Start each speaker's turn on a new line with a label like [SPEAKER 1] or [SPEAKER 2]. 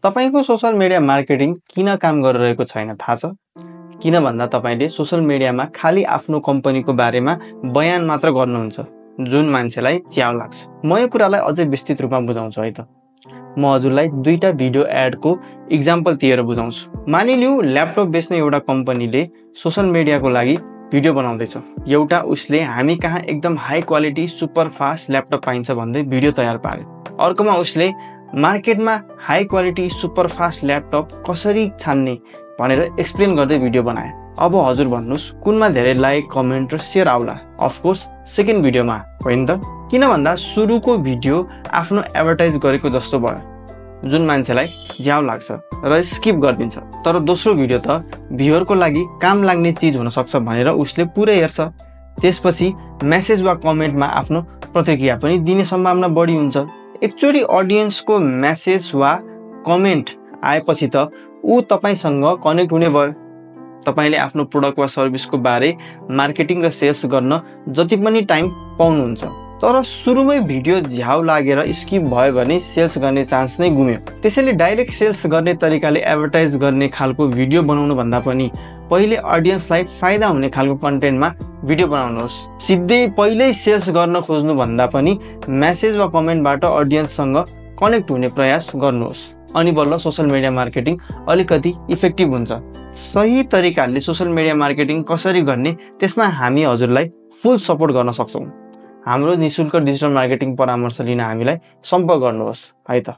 [SPEAKER 1] तपाईको social media marketing किन काम गरिरहेको छैन थाहा छ? किन भन्दा तपाईले सोशल मिडियामा खाली आफ्नो कम्पनीको बारेमा बयान मात्र गर्नुहुन्छ जुन मान्छेलाई च्याउ लाग्छ। म यो कुरालाई अझै विस्तृत रूपमा बुझाउँछु है त। म हजुरलाई दुईटा भिडियो एडको एक्जाम्पल दिएर बुझाउँछु। मानिलिऊ ल्यापटप बेच्ने एउटा कम्पनीले सोशल मिडियाको लागि भिडियो बनाउँदैछ। एउटा उसले हामी कहाँ एकदम high quality super fast laptop पाइन्छ भन्दै भिडियो तयार पार्यो। अर्कोमा उसले मार्केटमा high quality super fast laptop कसरी छान्ने भनेर एक्सप्लेन गर्दै भिडियो बनाए। अब हजुर भन्नुस् कुनमा धेरै लाइक कमेन्ट र शेयर आउला? अफकोर्स सेकेन्ड भिडियोमा होइन त? किन भन्दा सुरुको भिडियो आफ्नो एडभर्टाइज गरेको जस्तो भयो जुन मान्छेलाई ज्याउ लाग्छ र स्किप गरिदिन्छ। तर दोस्रो भिडियो त भ्युअरको लागि काम लाग्ने चीज हुन सक्छ भनेर उसले पुरै हेर्छ। त्यसपछि मेसेज वा कमेन्टमा आफ्नो प्रतिक्रिया पनि दिने सम्भावना बढी हुन्छ। एक्चुअली अडियन्सको मेसेज वा कमेन्ट आएपछि त ऊ तपाईसँग कनेक्ट हुने भयो। तपाईले आफ्नो प्रोडक्ट वा सर्भिसको बारे मार्केटिङ र सेल्स गर्न जति पनि टाइम पाउनुहुन्छ। तर सुरुमै भिडियो झ्याउ लागेर स्किप भयो भने सेल्स गर्ने चान्स नै गुम्यो। त्यसैले डाइरेक्ट सेल्स गर्ने तरिकाले एडभर्टाइज गर्ने खालको भिडियो बनाउनु भन्दा पनि पहिले अडियन्सलाई फाइदा हुने खालको कन्टेन्टमा भिडियो बनाउनुहोस्। सिधै पहिल्यै सेल्स गर्न खोज्नु भन्दा पनि मेसेज वा कमेन्टबाट अडियन्ससँग कनेक्ट हुने प्रयास गर्नुहोस्। अनि बल्ल सोशल मिडिया मार्केटिङ अलिकति इफेक्टिभ हुन्छ। सही तरिकाले सोशल मिडिया मार्केटिङ कसरी गर्ने त्यसमा हामी हजुरलाई फुल सपोर्ट गर्न सक्छौं। हाम्रो निशुल्क डिजिटल मार्केटिङ परामर्श लिन हामीलाई सम्पर्क गर्नुहोस् है त।